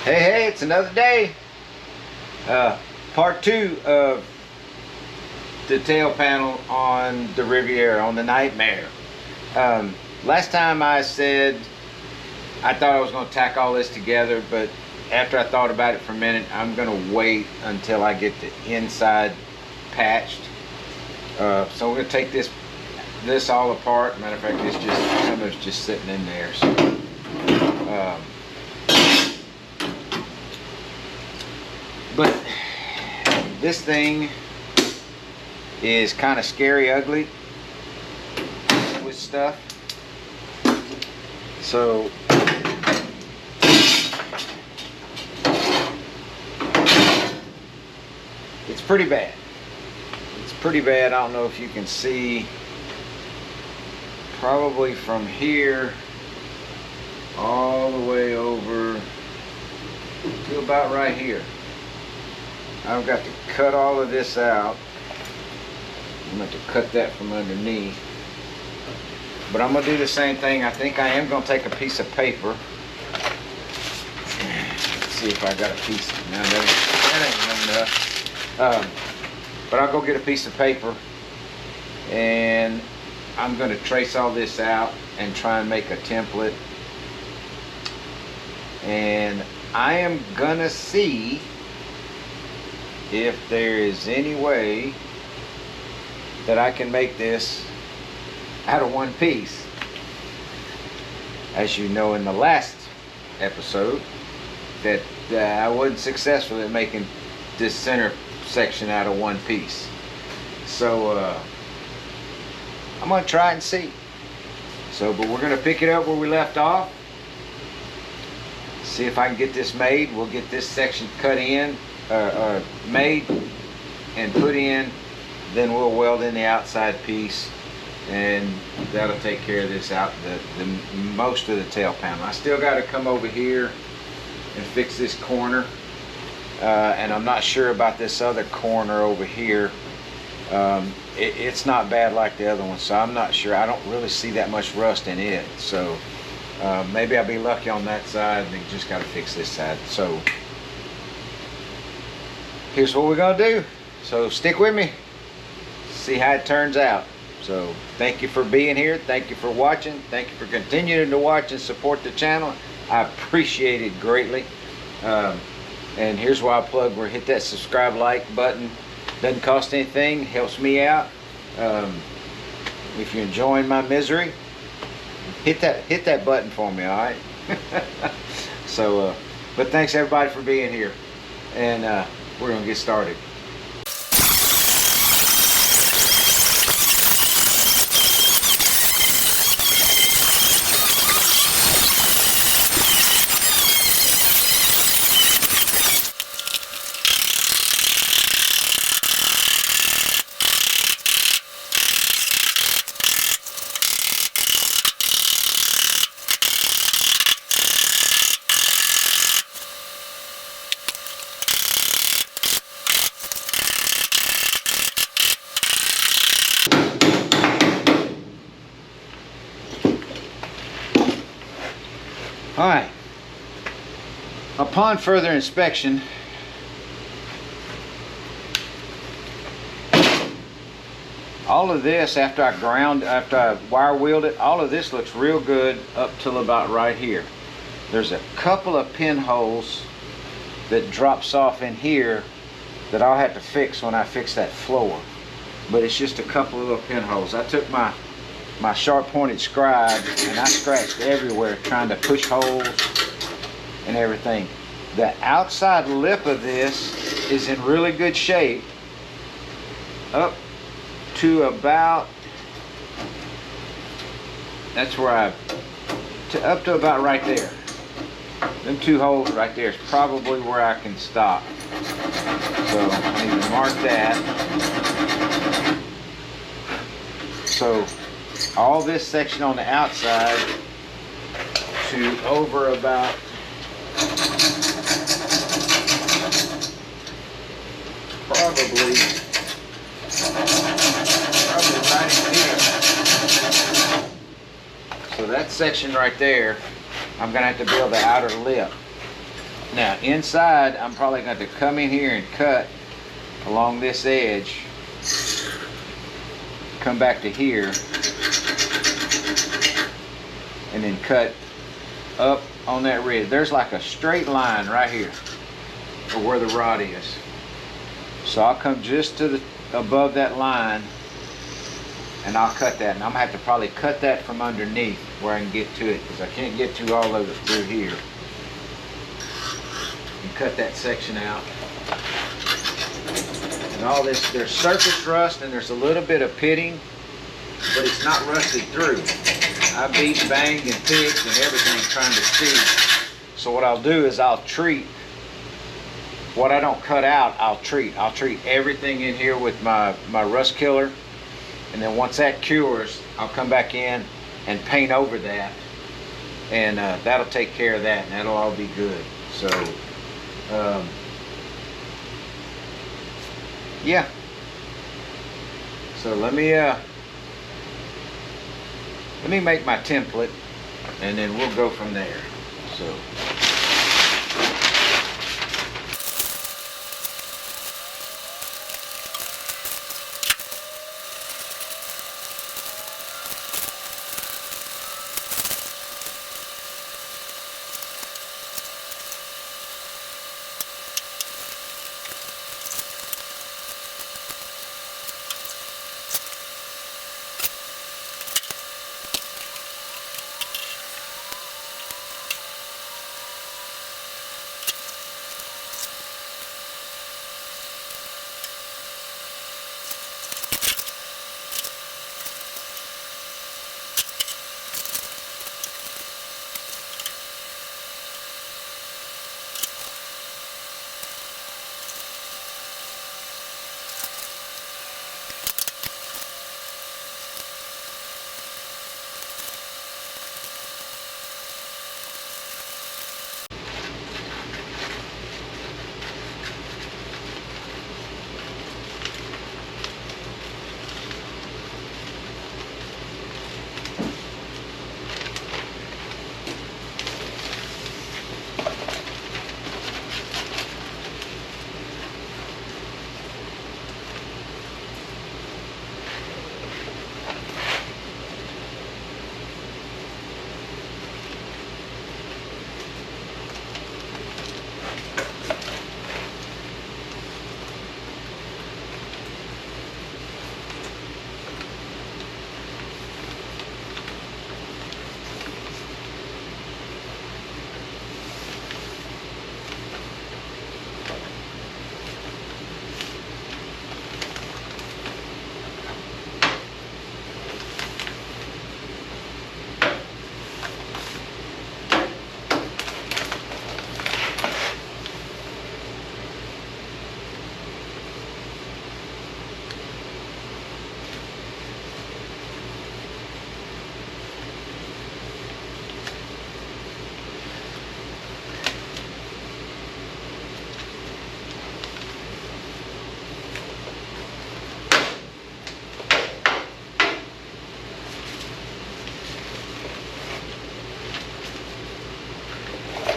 Hey, it's another day. Part 2 of the tail panel on the Riviera, on the Nightmare. Last time I said I thought I was going to tack all this together, but after I thought about it for a minute, I'm going to wait until I get the inside patched. So we're going to take this all apart. Matter of fact, it's just some of it's just sitting in there. So, but this thing is kind of scary ugly with stuff. So it's pretty bad. It's pretty bad. I don't know if you can see, probably from here all the way over to about right here. I've got to cut all of this out. I'm going to cut that from underneath. But I'm going to do the same thing. I think I am going to take a piece of paper. Let's see if I got a piece. No, that ain't enough. But I'll go get a piece of paper. And I'm going to trace all this out and try and make a template. And I am going to see if there is any way that I can make this out of one piece. As you know, in the last episode, that I wasn't successful at making this center section out of one piece. So I'm gonna try and see. So, but we're gonna pick it up where we left off. See if I can get this made. We'll get this section cut in, made and put in, then we'll weld in the outside piece, and that'll take care of this out, the most of the tail panel. I still got to come over here and fix this corner, and I'm not sure about this other corner over here. It's not bad like the other one, so I'm not sure. I don't really see that much rust in it, so maybe I'll be lucky on that side, and just got to fix this side. So here's what we're gonna do. So stick with me, see how it turns out. So thank you for being here, thank you for watching, thank you for continuing to watch and support the channel. I appreciate it greatly. And here's why I plug, where hit that subscribe, like button. Doesn't cost anything, helps me out. If you're enjoying my misery, hit that button for me, all right? So but thanks everybody for being here, and we're gonna get started. All right, upon further inspection, all of this, after I wire wheeled it, all of this looks real good up till about right here. There's a couple of pinholes that drops off in here that I'll have to fix when I fix that floor. But it's just a couple of little pinholes. I took my sharp pointed scribe and I scratched everywhere trying to push holes and everything. The outside lip of this is in really good shape up to about, that's where up to about right there. Them two holes right there is probably where I can stop. So I need to mark that. So all this section on the outside to over about probably right in here. So that section right there, I'm gonna have to build the outer lip. Now inside, I'm probably going to come in here and cut along this edge, come back to here, and then cut up on that ridge. There's like a straight line right here of where the rod is. So I'll come just to the above that line, and I'll cut that. And I'm gonna have to probably cut that from underneath where I can get to it, because I can't get to all of it through here. And cut that section out. And all this, there's surface rust and there's a little bit of pitting, but it's not rusted through. I beat, banged, and picked and everything trying to see. So what I'll do is I'll treat what I don't cut out. I'll treat everything in here with my rust killer, and then once that cures, I'll come back in and paint over that, and that'll take care of that, and that'll all be good. So yeah, so let me make my template, and then we'll go from there. So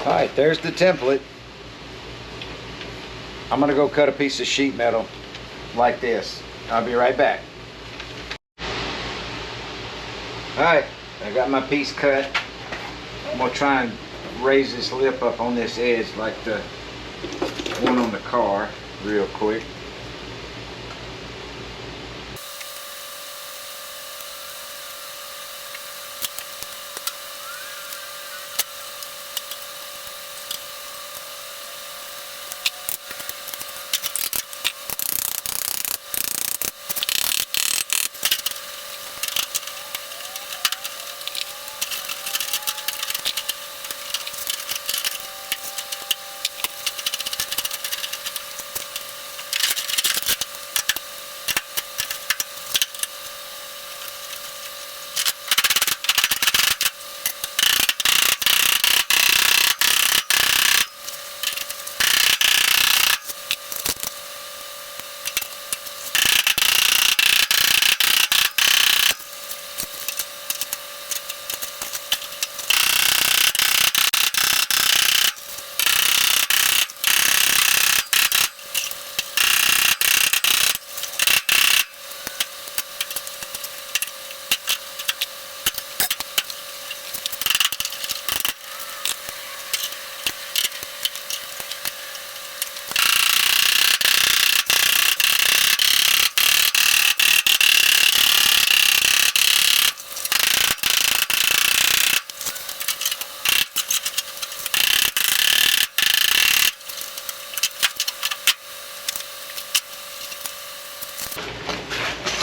all right, there's the template. I'm gonna go cut a piece of sheet metal like this. I'll be right back. All right, I got my piece cut. I'm gonna try and raise this lip up on this edge like the one on the car real quick.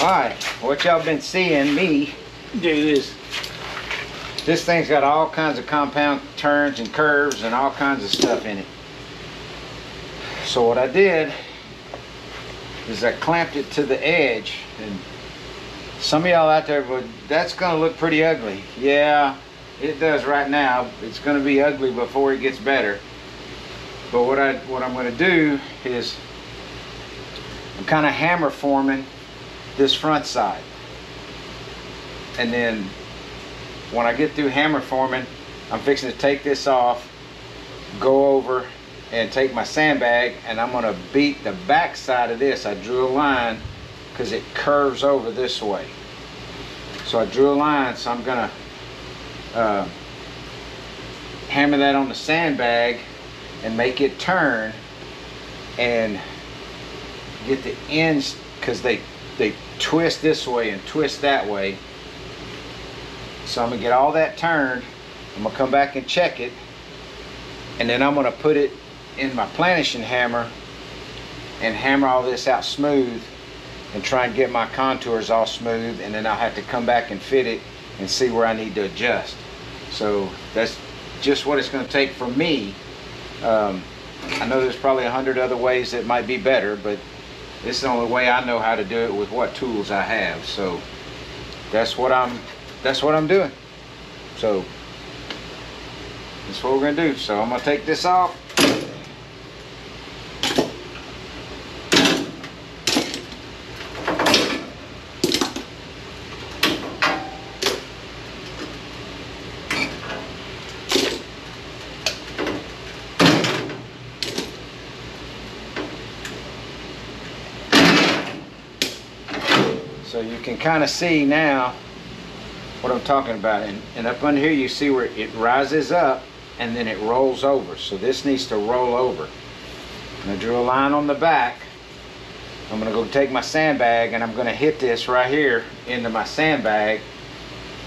Alright, what y'all been seeing me do is, this thing's got all kinds of compound turns and curves and all kinds of stuff in it. So what I did is I clamped it to the edge, and some of y'all out there would, that's gonna look pretty ugly. Yeah, it does right now. It's gonna be ugly before it gets better. But what I'm gonna do is I'm kind of hammer forming this front side. And then when I get through hammer forming, I'm fixing to take this off, go over and take my sandbag, and I'm gonna beat the back side of this. I drew a line because it curves over this way. So I drew a line, so I'm gonna hammer that on the sandbag and make it turn and get the ends, because they twist this way and twist that way. So I'm gonna get all that turned. I'm gonna come back and check it, and then I'm gonna put it in my planishing hammer and hammer all this out smooth and try and get my contours all smooth, and then I'll have to come back and fit it and see where I need to adjust. So that's just what it's going to take for me. I know there's probably 100 other ways that might be better, but this is the only way I know how to do it with what tools I have. So that's what I'm doing. So that's what we're going to do. So I'm going to take this off. So you can kind of see now what I'm talking about. And up under here you see where it rises up and then it rolls over. So this needs to roll over. And I drew a line on the back. I'm going to go take my sandbag and I'm going to hit this right here into my sandbag,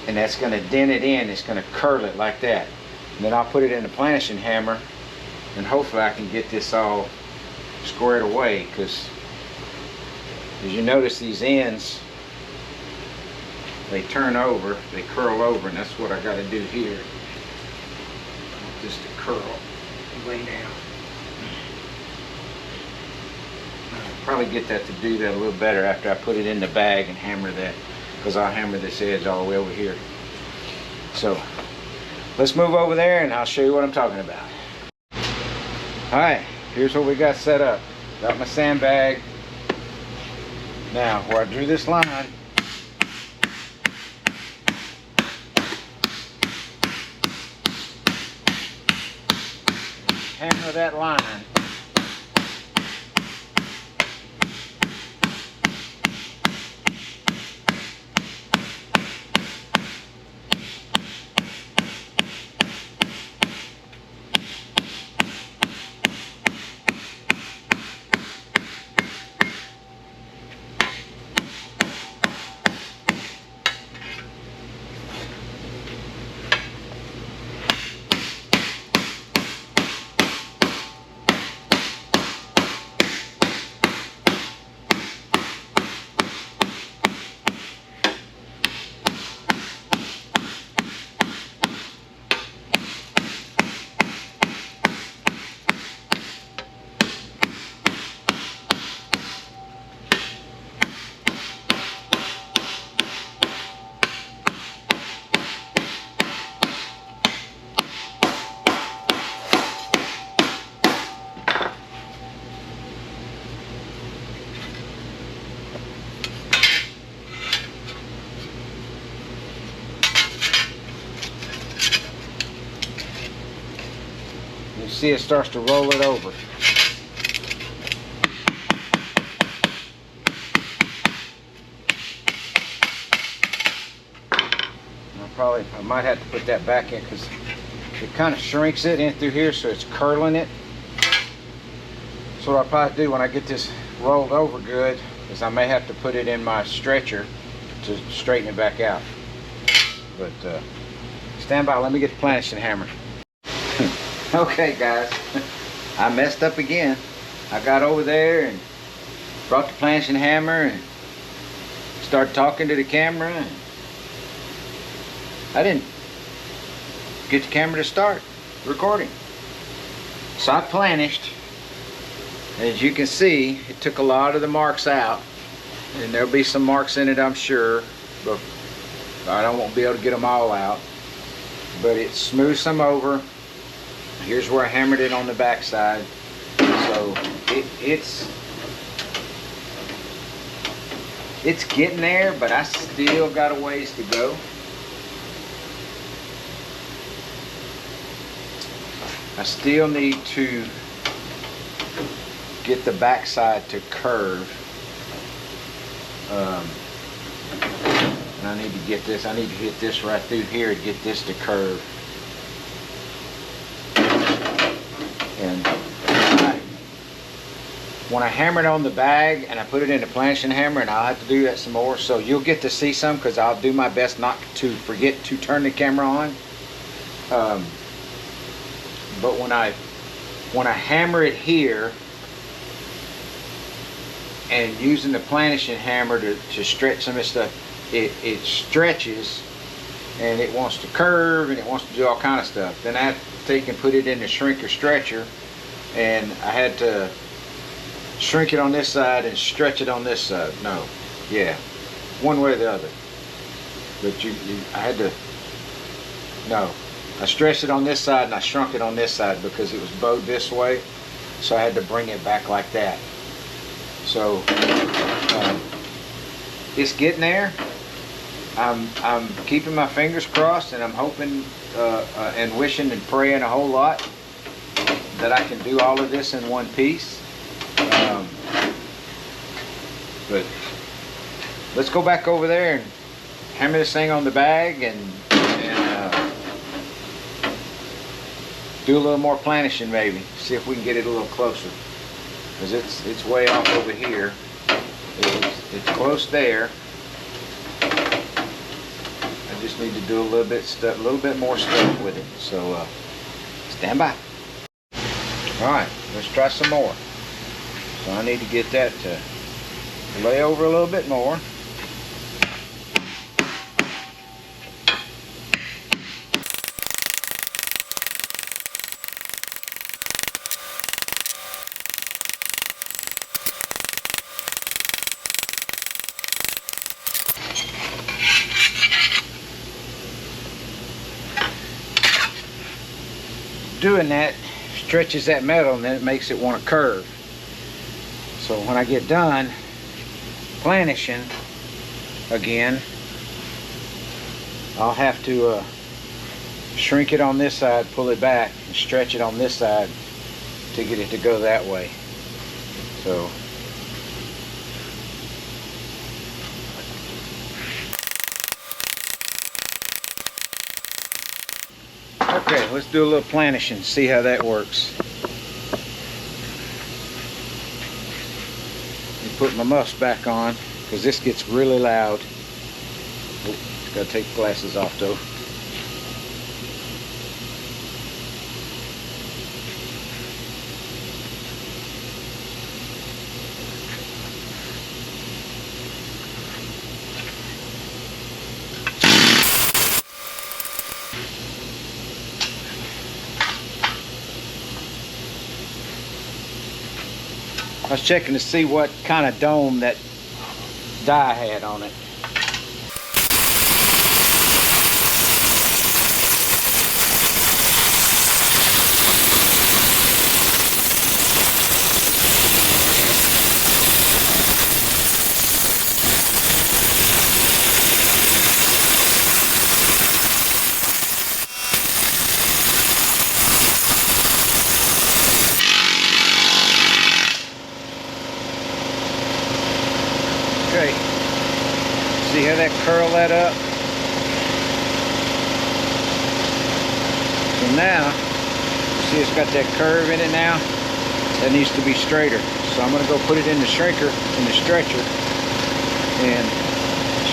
and that's going to dent it in. It's going to curl it like that. And then I'll put it in the planishing hammer, and hopefully I can get this all squared away, because as you notice, these ends, they turn over, they curl over, and that's what I got to do here. I want this to curl way down. I'll probably get that to do that a little better after I put it in the bag and hammer that, because I'll hammer this edge all the way over here. So let's move over there and I'll show you what I'm talking about. Alright, here's what we got set up. Got my sandbag. Now, where I drew this line, hammer that line. You see it starts to roll it over. I might have to put that back in because it kind of shrinks it in through here, so it's curling it. So what I'll probably do when I get this rolled over good is I may have to put it in my stretcher to straighten it back out. But stand by, let me get the planishing hammer. Okay guys, I messed up again. I got over there and brought the planishing hammer and start talking to the camera, and I didn't get the camera to start recording. So I planished. As you can see, it took a lot of the marks out, and there'll be some marks in it, I'm sure, but I won't be able to get them all out. But it smooths them over. Here's where I hammered it on the back side. So it's getting there, but I still got a ways to go. I still need to get the back side to curve. And I need to get this, I need to hit this right through here to get this to curve. And when I hammer it on the bag and I put it in the planishing hammer, and I'll have to do that some more, so you'll get to see some, because I'll do my best not to forget to turn the camera on. But when I hammer it here and using the planishing hammer to stretch some of this stuff, it stretches and it wants to curve and it wants to do all kind of stuff. Then I have to take and put it in the shrinker stretcher, and I had to shrink it on this side and stretch it on this side. No, yeah, one way or the other. But I had to, no, I stretched it on this side and I shrunk it on this side because it was bowed this way, so I had to bring it back like that. So it's getting there. I'm keeping my fingers crossed, and I'm hoping and wishing and praying a whole lot that I can do all of this in one piece. But let's go back over there and hammer this thing on the bag and do a little more planishing, maybe. See if we can get it a little closer, because it's way off over here. It's close there. I just need to do a little bit more stuff with it. So stand by. All right, let's try some more. So I need to get that to lay over a little bit more. Doing that stretches that metal, and then it makes it want to curve. So when I get done planishing again, I'll have to shrink it on this side, pull it back, and stretch it on this side to get it to go that way. So okay, let's do a little planishing, see how that works. Let me put my muffs back on, because this gets really loud. Oh, gotta take the glasses off though. I was checking to see what kind of dome that die had on it. Okay, see how that curl that up? So now, you see it's got that curve in it now? That needs to be straighter. So I'm gonna go put it in the shrinker, in the stretcher, and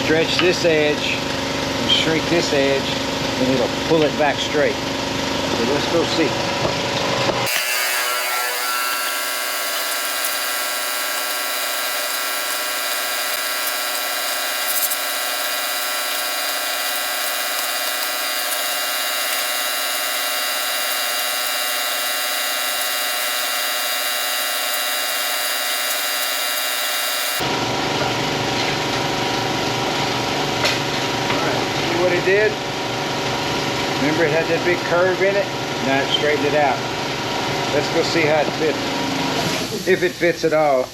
stretch this edge and shrink this edge, and it'll pull it back straight. So let's go see. we did? Remember it had that big curve in it? Now it straightened it out. Let's go see how it fits. If it fits at all.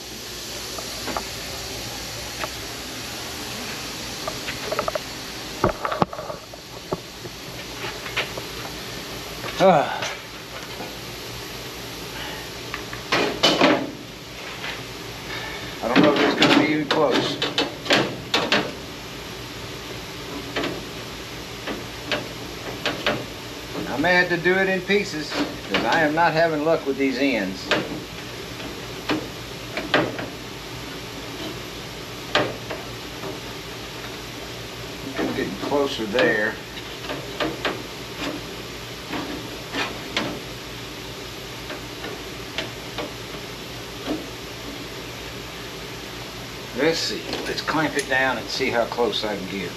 I don't know if it's going to be even close. I may have to do it in pieces because I am not having luck with these ends. I'm getting closer there. Let's see. Let's clamp it down and see how close I can get.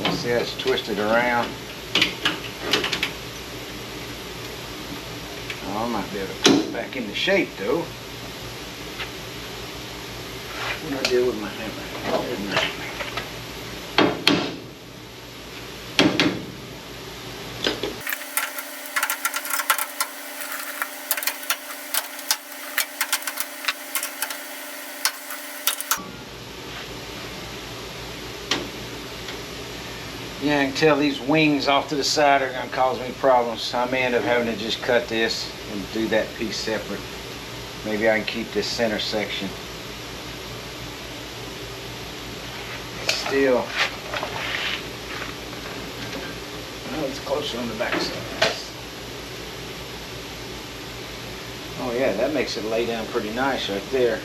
Let's see how it's twisted around. I might be able to put it back into shape though. What do I do with my hammer? There's my hammer. Yeah, I can tell these wings off to the side are going to cause me problems. I may end up having to just cut this and do that piece separate. Maybe I can keep this center section. Still, oh, it's closer on the back side. Oh yeah, that makes it lay down pretty nice right there.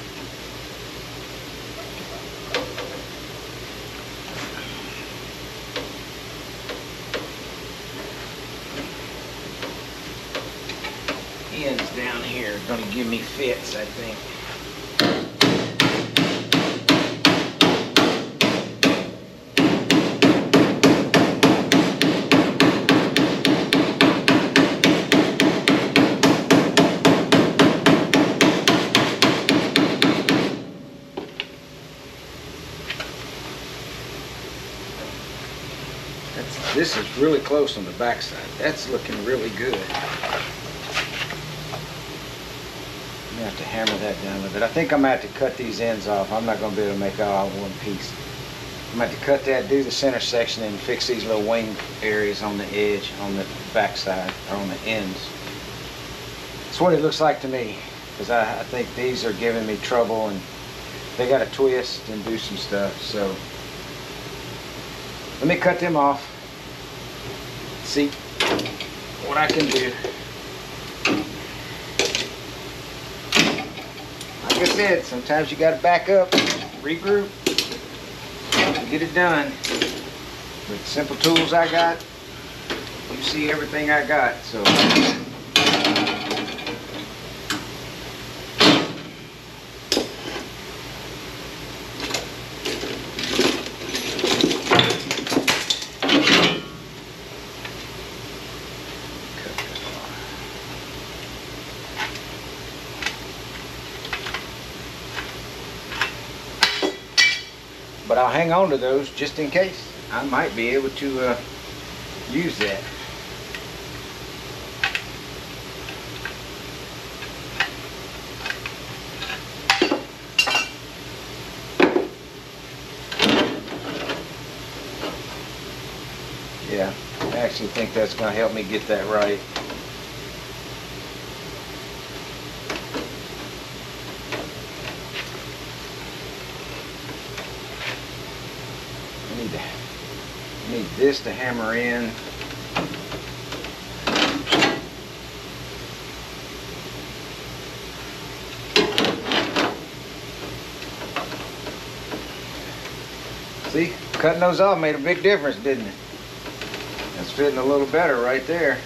Ends down here are going to give me fits, I think. This is really close on the back side. That's looking really good. I'm going to have to hammer that down a little bit. I think I'm going to have to cut these ends off. I'm not going to be able to make it all one piece. I'm going to have to cut that, do the center section, and fix these little wing areas on the edge, on the back side, or on the ends. That's what it looks like to me, because I think these are giving me trouble, and they got to twist and do some stuff. So let me cut them off, see what I can do. Like I said, sometimes you got to back up, regroup, and get it done. With the simple tools I got, you see everything I got. So but I'll hang on to those just in case. I might be able to use that. Yeah, I actually think that's going to help me get that right. I need this to hammer in. See, cutting those off made a big difference, didn't it? That's fitting a little better right there.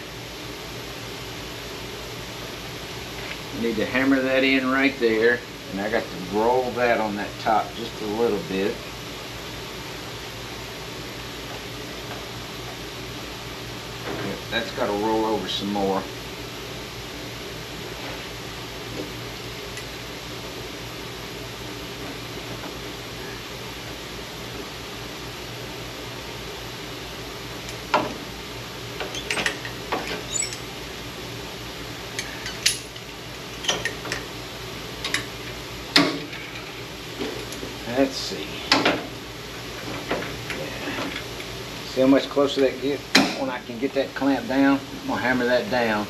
Need to hammer that in right there, and I got to roll that on that top just a little bit. Yep, that's got to roll over some more. Let's see. Yeah. See how much closer that gets when I can get that clamp down? I'm gonna hammer that down.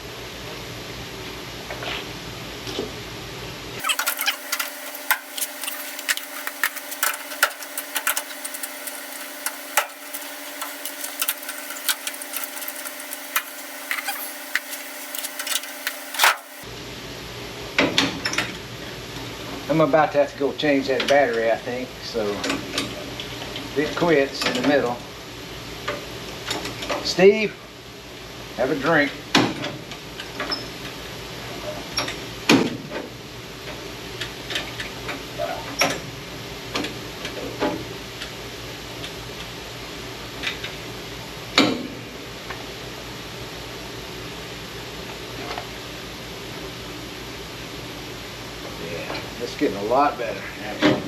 I'm about to have to go change that battery, I think, so if it quits in the middle. Steve, have a drink. It's getting a lot better, actually.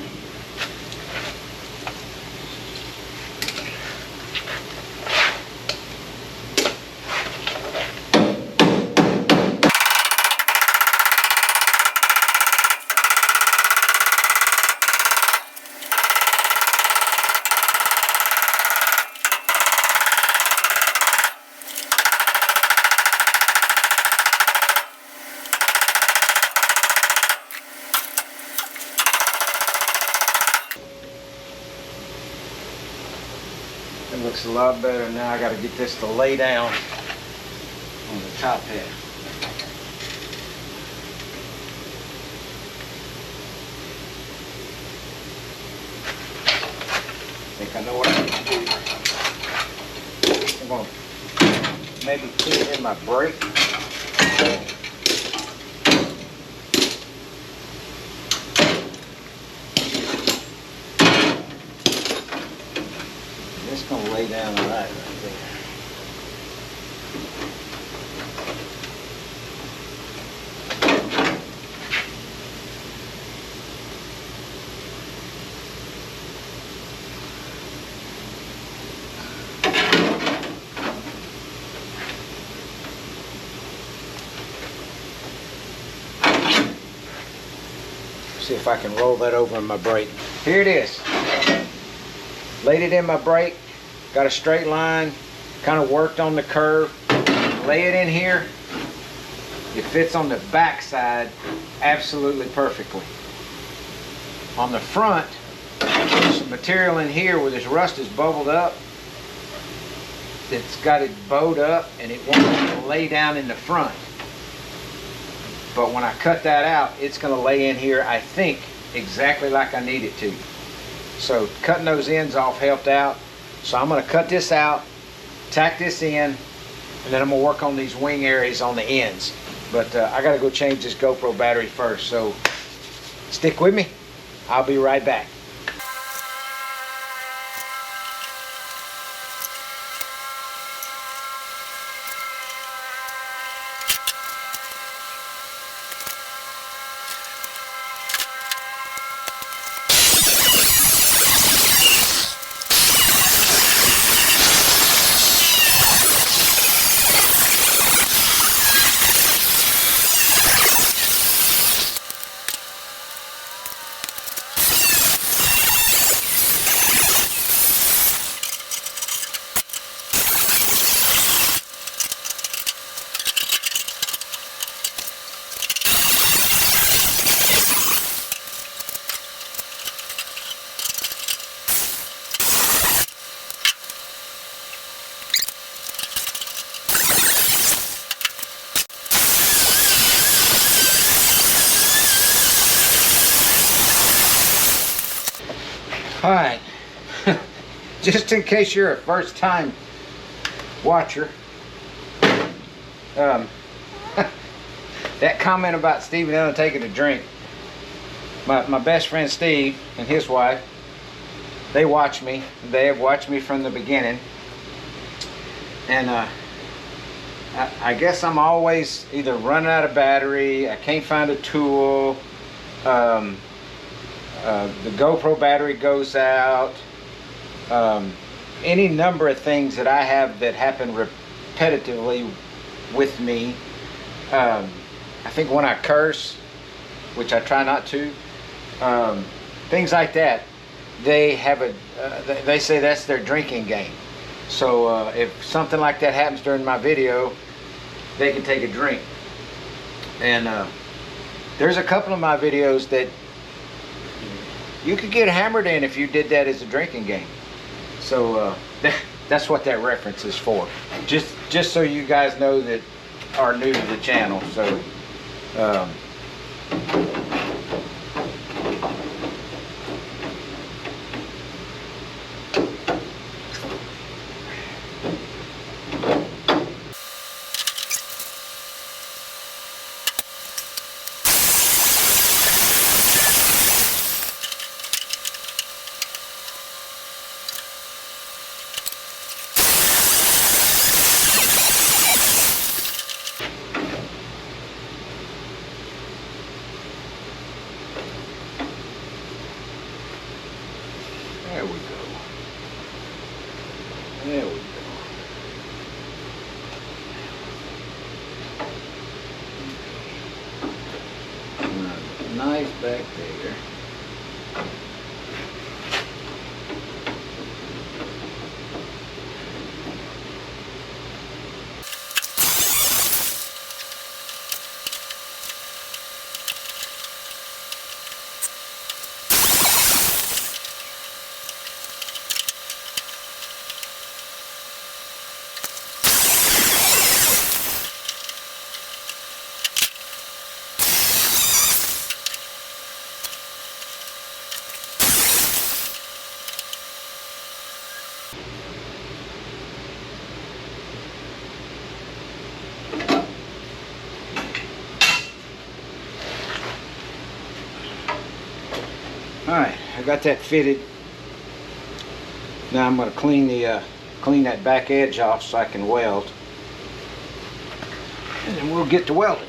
It looks a lot better now. I got to get this to lay down on the top head. I think I know what I'm going to do. I'm going to maybe put it in my brake. It's going to lay down right there. See if I can roll that over in my brake. Here it is. Laid it in my brake. Got a straight line, kind of worked on the curve. Lay it in here. It fits on the back side absolutely perfectly. On the front, there's some material in here where this rust is bubbled up. It's got it bowed up and it won't lay down in the front. But when I cut that out, it's going to lay in here, I think, exactly like I need it to. So cutting those ends off helped out. So I'm going to cut this out, tack this in, and then I'm going to work on these wing areas on the ends. But I got to go change this GoPro battery first. So stick with me. I'll be right back. All right, just in case you're a first time watcher, that comment about Steve and Ellen taking a drink, my best friend Steve and his wife, they watch me. They have watched me from the beginning. And I guess I'm always either running out of battery, I can't find a tool, the GoPro battery goes out, any number of things that I have that happen repetitively with me. I think when I curse, which I try not to, things like that, they have they say that's their drinking game. So if something like that happens during my video, they can take a drink. And there's a couple of my videos that you could get hammered in if you did that as a drinking game. So that's what that reference is for. Just so you guys know that are new to the channel. So there we go. There we go. Nice back there. Alright, I got that fitted. Now I'm going to clean that back edge off so I can weld. And then we'll get to welding.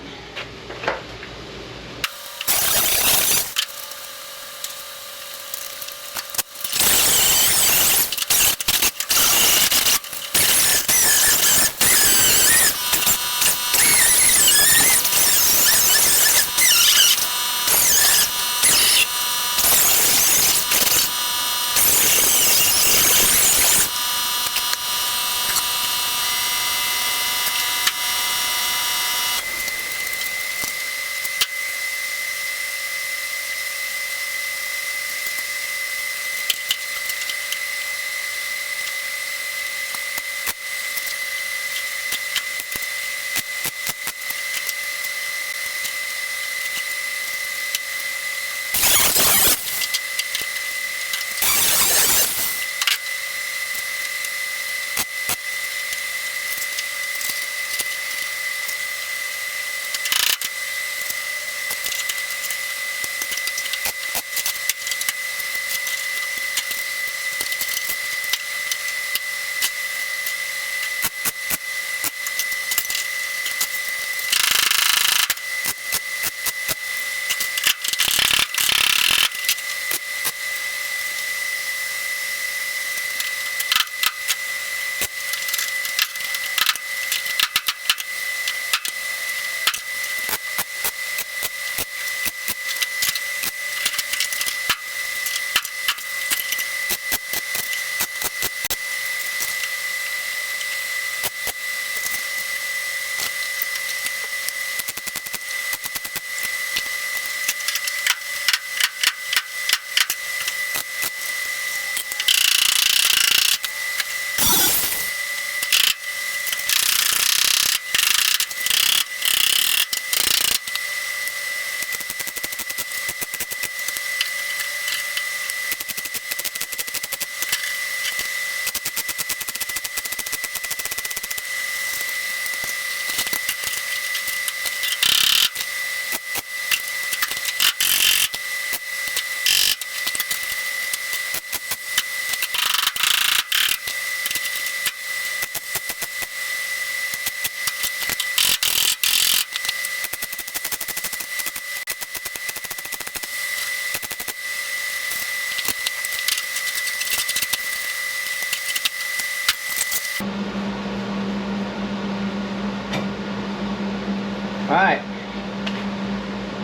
Alright,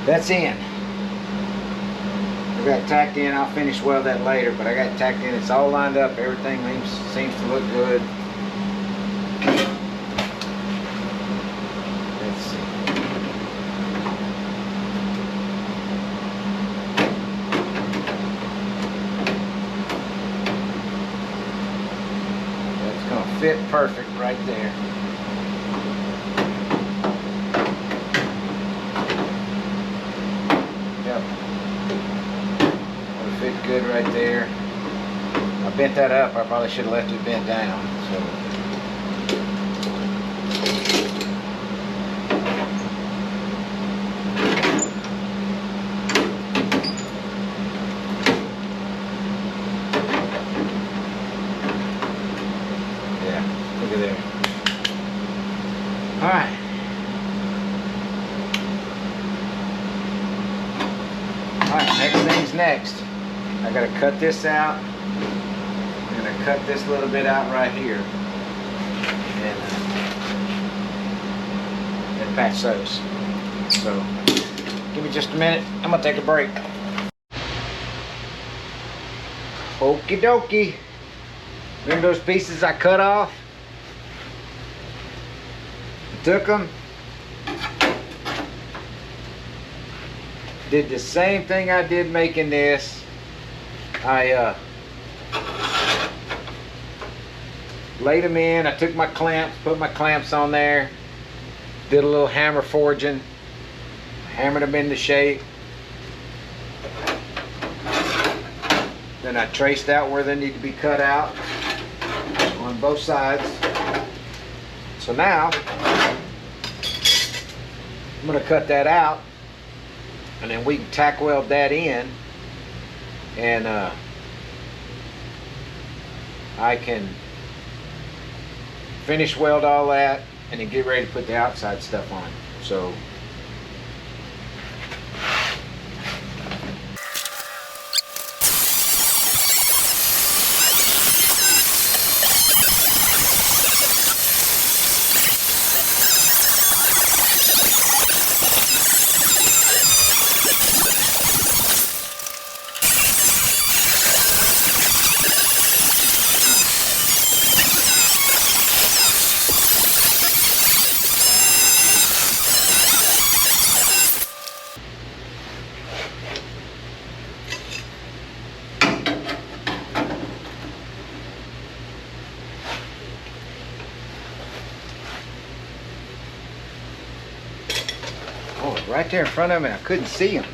that's in. I got it tacked in. I'll finish weld that later, but I got it tacked in. It's all lined up. Everything seems to look good. Let's see. That's going to fit perfect right there. Fit good right there. I bent that up. I probably should have left it bent down. So yeah, look at there. All right. All right. Next thing's next. I gotta cut this out. I'm gonna cut this little bit out right here, and patch those. So, give me just a minute. I'm gonna take a break. Okie dokie. Remember those pieces I cut off? I took them. Did the same thing I did making this. I laid them in. I took my clamps, put my clamps on there, did a little hammer forging, hammered them into shape. Then I traced out where they need to be cut out on both sides. So now I'm going to cut that out, and then we can tack weld that in. And I can finish weld all that and then get ready to put the outside stuff on. So right there in front of me, I couldn't see him.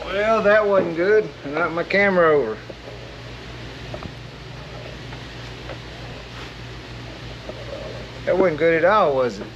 Well, that wasn't good. I knocked my camera over. That wasn't good at all, was it?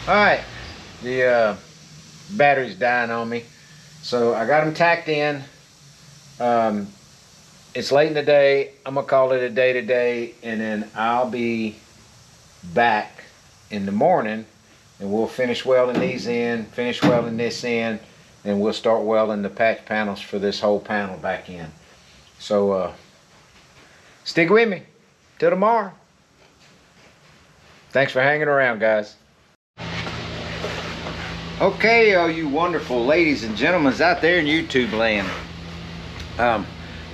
Alright, the battery's dying on me. So I got them tacked in. It's late in the day. I'm going to call it a day today, and then I'll be back in the morning, and we'll finish welding these in, finish welding this in, and we'll start welding the patch panels for this whole panel back in. So stick with me till tomorrow. Thanks for hanging around, guys. Okay, all you wonderful ladies and gentlemen out there in YouTube land.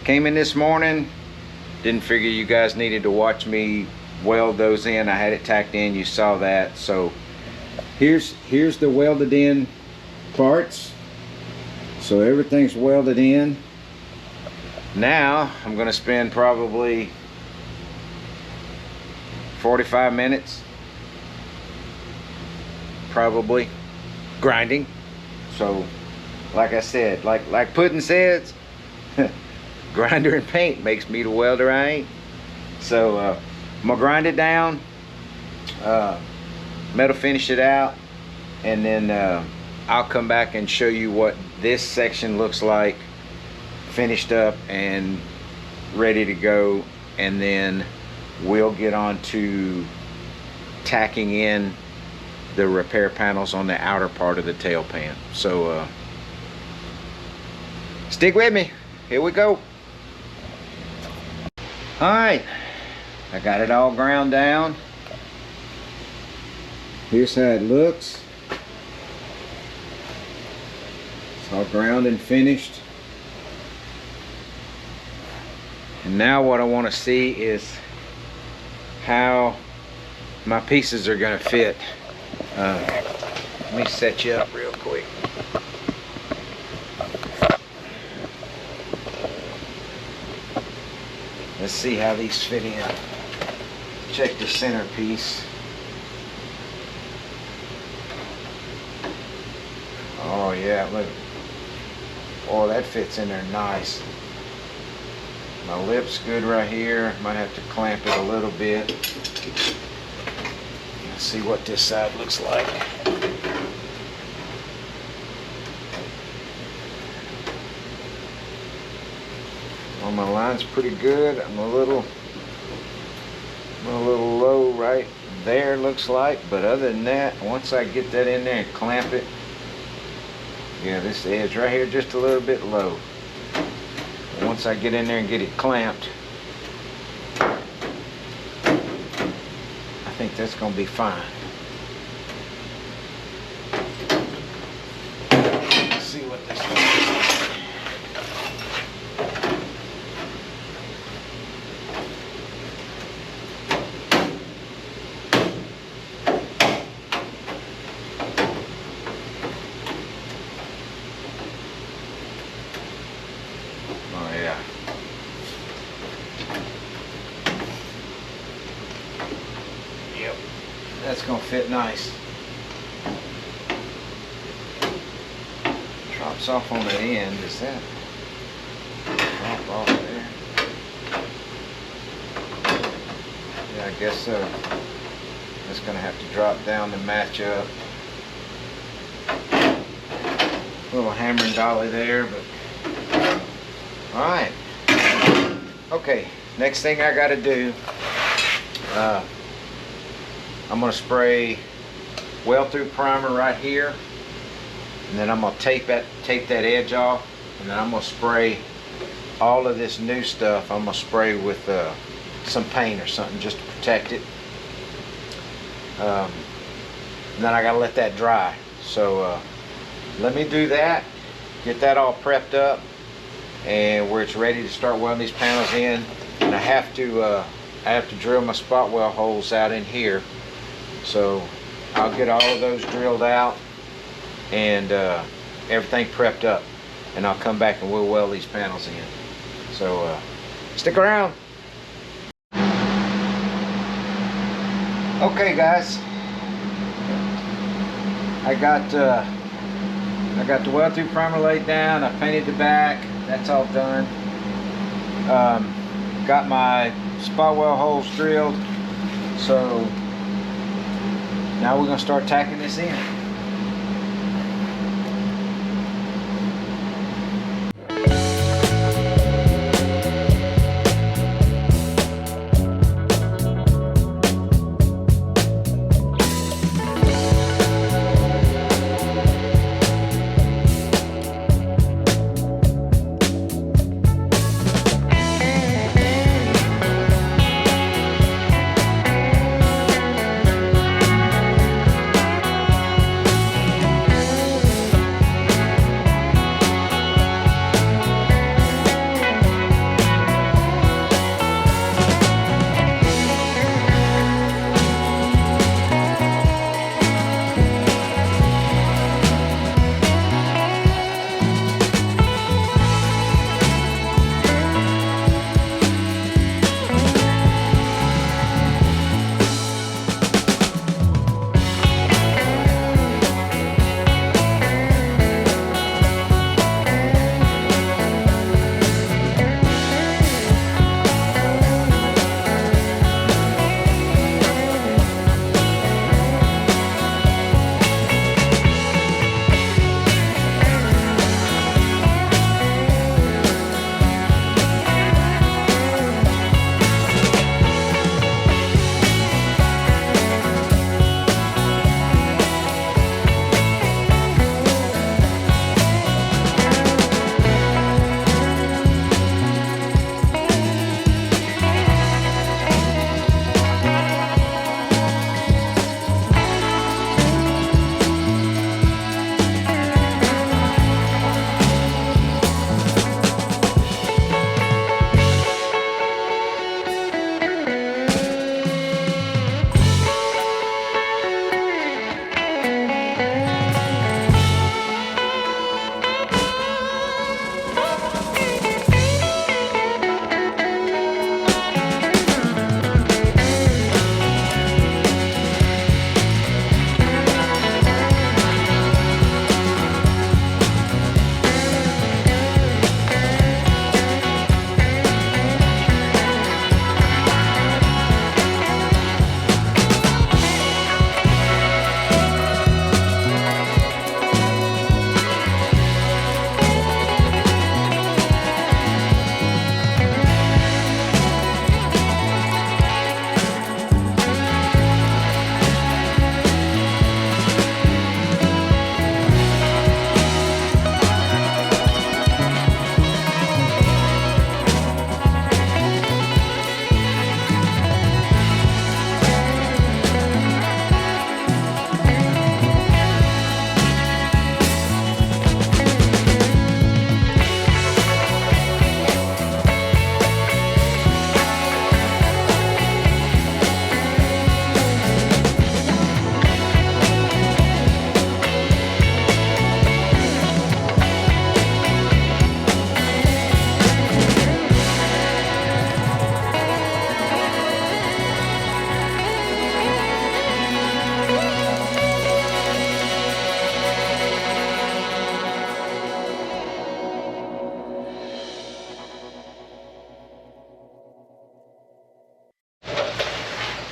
Came in this morning, didn't figure you guys needed to watch me weld those in. I had it tacked in, you saw that. So here's the welded in parts. So everything's welded in. Now I'm gonna spend probably 45 minutes probably grinding. So like I said, like Puddin says, grinder and paint makes me the welder I ain't. So I'm gonna grind it down, metal finish it out, and then I'll come back and show you what this section looks like finished up and ready to go, and then we'll get on to tacking in the repair panels on the outer part of the tail pan. So stick with me, here we go. Alright, I got it all ground down. Here's how it looks. It's all ground and finished. And now what I want to see is how my pieces are going to fit. Let me set you up real quick. Let's see how these fit in. Check the center piece. Oh yeah, look. Oh, that fits in there nice. My lip's good right here. Might have to clamp it a little bit. Let's see what this side looks like. Well, my line's pretty good. I'm a little low right there, looks like. But other than that, once I get that in there and clamp it, yeah, this edge right here just a little bit low. Once I get in there and get it clamped, I think that's going to be fine. Let's see what this looks like. Oh yeah. Yep, that's gonna fit nice. Drops off on the end. Is that drop off there? Yeah, I guess so. It's gonna have to drop down to match up. Little hammer and dolly there, but all right. Okay, next thing I gotta do, I'm gonna spray weld through primer right here, and then I'm gonna tape that edge off, and then I'm gonna spray all of this new stuff. I'm gonna spray with some paint or something just to protect it. And then I gotta let that dry. So let me do that, get that all prepped up, and where it's ready to start welding these panels in. And I have to drill my spot weld holes out in here. So I'll get all of those drilled out and everything prepped up, and I'll come back and we'll weld these panels in. So stick around. Okay guys, I got the weld through primer laid down. I painted the back. That's all done. Got my spot weld holes drilled. So Now we're gonna start tacking this in.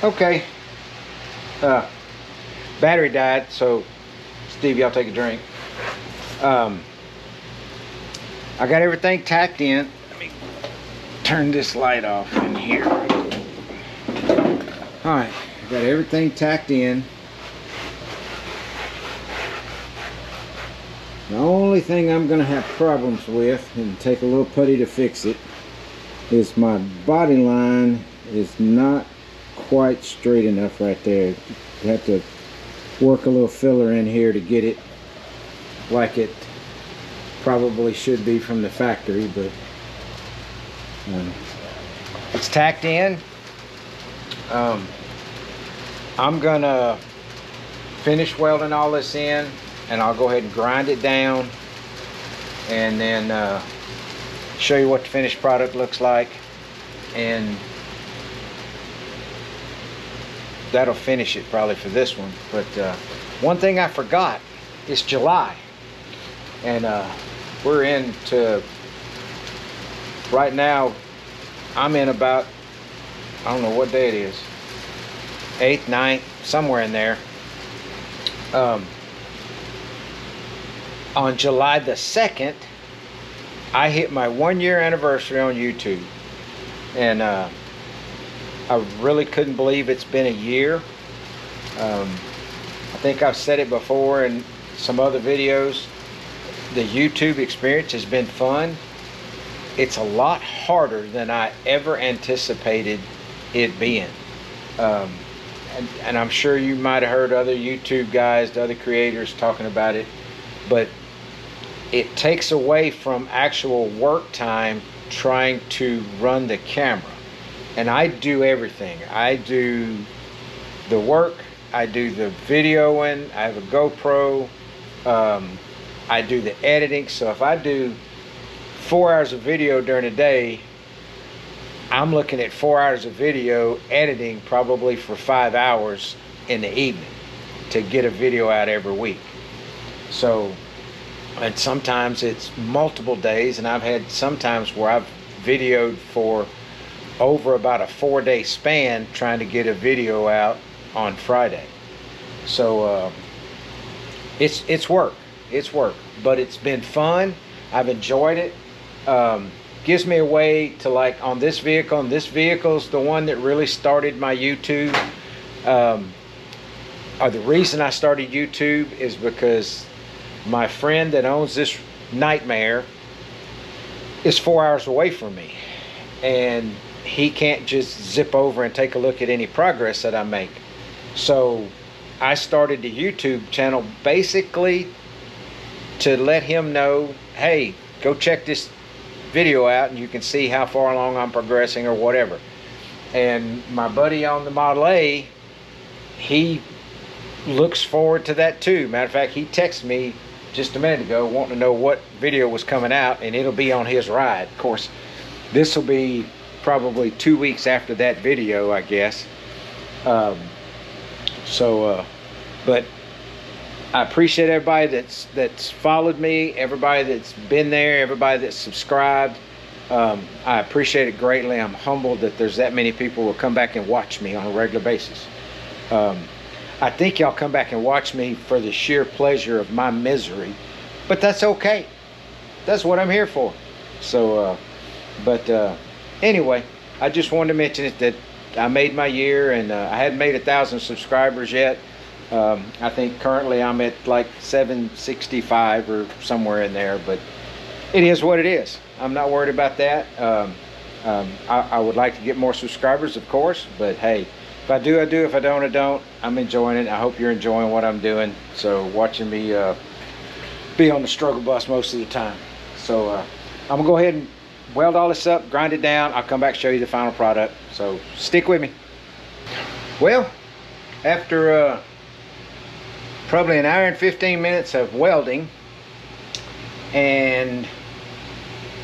Okay. Battery died, so Steve, y'all take a drink. I got everything tacked in. Let me turn this light off in here. Alright, got everything tacked in. The only thing I'm going to have problems with, and take a little putty to fix it, is my body line is not quite straight enough right there. You have to work a little filler in here to get it like it probably should be from the factory, but it's tacked in. I'm gonna finish welding all this in, and I'll go ahead and grind it down, and then show you what the finished product looks like, and that'll finish it probably for this one. But one thing I forgot, it's July, and we're into, right now I'm in about, I don't know what day it is, 8th, 9th, somewhere in there. On July the 2nd, I hit my 1-year anniversary on YouTube, and I really couldn't believe it's been a year. I think I've said it before in some other videos. The YouTube experience has been fun. It's a lot harder than I ever anticipated it being. And I'm sure you might have heard other YouTube guys, other creators talking about it, but it takes away from actual work time trying to run the camera. And I do everything. I do the work, I do the videoing, I have a GoPro, I do the editing. So if I do 4 hours of video during the day, I'm looking at 4 hours of video editing probably for 5 hours in the evening to get a video out every week. So, and sometimes it's multiple days, and I've had sometimes where I've videoed for over about a 4-day span trying to get a video out on Friday. So it's work, but it's been fun. I've enjoyed it. Gives me a way to, like, on this vehicle, and this vehicle's the one that really started my YouTube. Or the reason I started YouTube is because my friend that owns this Nightmare is 4 hours away from me, and he can't just zip over and take a look at any progress that I make. So I started the YouTube channel basically to let him know, hey, go check this video out and you can see how far along I'm progressing or whatever. And my buddy on the Model A, he looks forward to that too. Matter of fact, he texted me just a minute ago wanting to know what video was coming out, and it'll be on his ride. Of course, this will be probably 2 weeks after that video, I guess. But I appreciate everybody that's followed me, everybody that's been there, everybody that's subscribed. I appreciate it greatly. I'm humbled that there's that many people who will come back and watch me on a regular basis. I think y'all come back and watch me for the sheer pleasure of my misery, but that's okay. That's what I'm here for. So, anyway, I just wanted to mention it, that I made my year, and I hadn't made 1,000 subscribers yet. I think currently I'm at like 765 or somewhere in there, but it is what it is. I'm not worried about that. I would like to get more subscribers, of course, but hey, if I do, I do. If I don't, I don't. I'm enjoying it. I hope you're enjoying what I'm doing. So watching me be on the struggle bus most of the time. So I'm gonna go ahead and weld all this up, grind it down. I'll come back and show you the final product. So stick with me. Well, after probably an hour and 15 minutes of welding and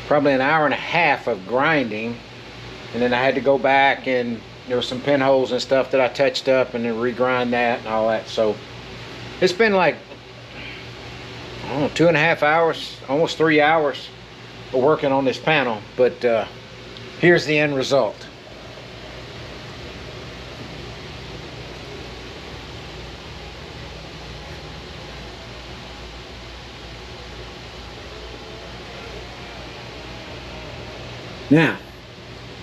probably an hour and a half of grinding, and then I had to go back, and there were some pinholes and stuff that I touched up and then regrind that and all that. So it's been like, I don't know, 2.5 hours, almost 3 hours of working on this panel. But here's the end result. Now,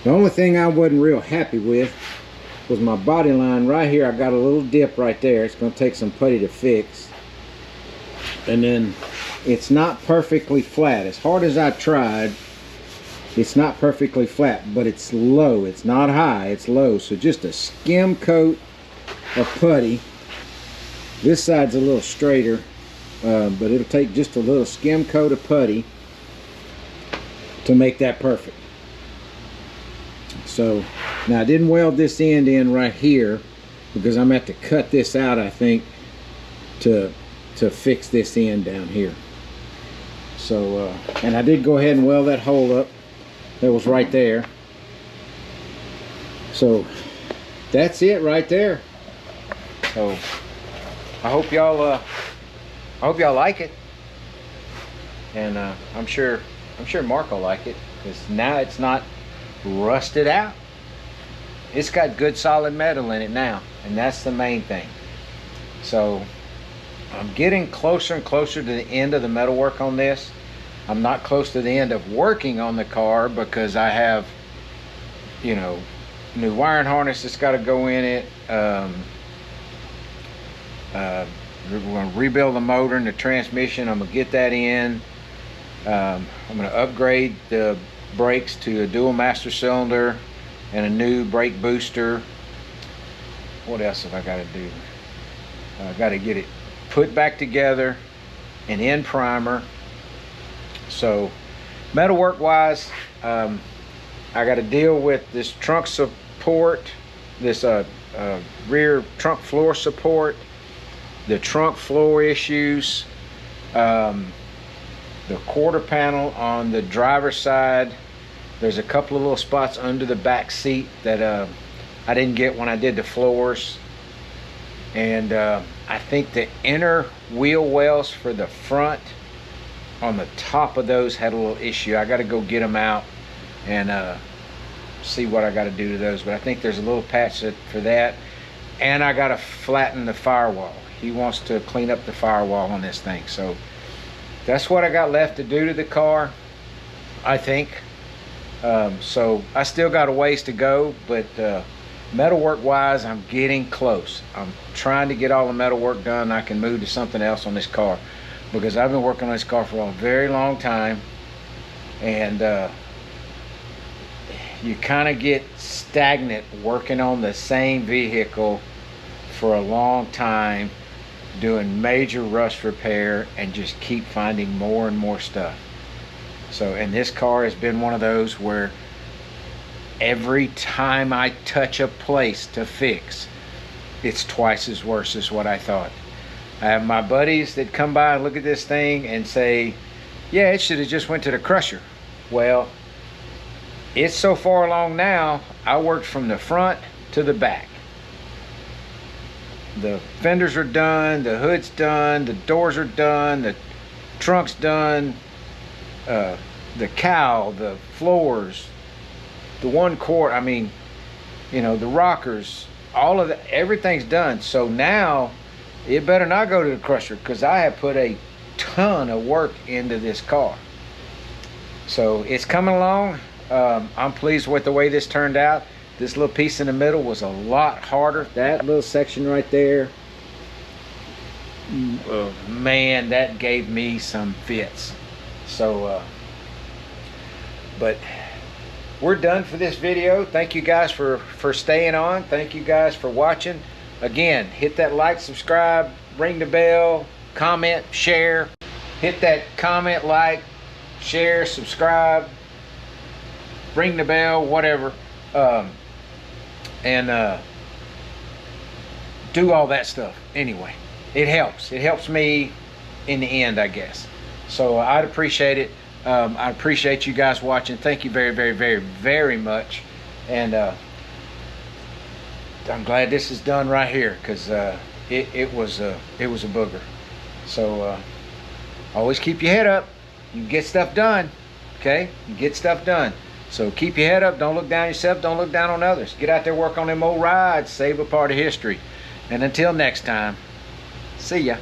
the only thing I wasn't real happy with was my body line right here. I got a little dip right there. It's going to take some putty to fix. And then it's not perfectly flat. As hard as I tried, it's not perfectly flat, but it's low. It's not high, it's low. So just a skim coat of putty. This side's a little straighter, but it'll take just a little skim coat of putty to make that perfect. So now I didn't weld this end in right here because I'm going to have to cut this out, I think, to fix this end down here. So and I did go ahead and weld that hole up that was right there. So that's it right there. So I hope y'all like it, and I'm sure Mark will like it, because now it's not rusted out. It's got good solid metal in it now, and that's the main thing. So I'm getting closer and closer to the end of the metalwork on this. I'm not close to the end of working on the car because I have, you know, new wiring harness that's got to go in it. We're going to rebuild the motor and the transmission. I'm going to get that in. I'm going to upgrade the brakes to a dual master cylinder and a new brake booster. What else have I got to do? I got to get it put back together and in primer. So metalwork wise, I got to deal with this trunk support, this rear trunk floor support, the trunk floor issues, the quarter panel on the driver's side. There's a couple of little spots under the back seat that I didn't get when I did the floors. And I think the inner wheel wells for the front on the top of those had a little issue. I got to go get them out and see what I got to do to those. But I think there's a little patch for that. And I got to flatten the firewall. He wants to clean up the firewall on this thing. So that's what I got left to do to the car, I think. So I still got a ways to go, but metalwork wise, I'm getting close. I'm trying to get all the metalwork done. I can move to something else on this car because I've been working on this car for a very long time, and you kind of get stagnant working on the same vehicle for a long time, doing major rust repair, and just keep finding more and more stuff. So, and this car has been one of those where every time I touch a place to fix, it's twice as worse as what I thought. I have my buddies that come by and look at this thing and say, yeah, it should have just went to the crusher. Well, it's so far along now, I worked from the front to the back. The fenders are done, the hood's done, the doors are done, the trunk's done, the cowl, the floors, the one quart, I mean, you know, the rockers, all of that, everything's done. So now it better not go to the crusher because I have put a ton of work into this car. So it's coming along. I'm pleased with the way this turned out. This little piece in the middle was a lot harder. That little section right there, man, that gave me some fits. So but we're done for this video. Thank you guys for staying on. Thank you guys for watching. Again, hit that like, subscribe, ring the bell, comment, share. Hit that comment, like, share, subscribe, ring the bell, whatever. And do all that stuff. Anyway, it helps me in the end, I guess. So I'd appreciate it. I appreciate you guys watching. Thank you very, very, very, very much. And I'm glad this is done right here because it was a booger. So always keep your head up. You can get stuff done. Okay, you get stuff done. So keep your head up. Don't look down on yourself. Don't look down on others. Get out there, work on them old rides. Save a part of history. And until next time, see ya.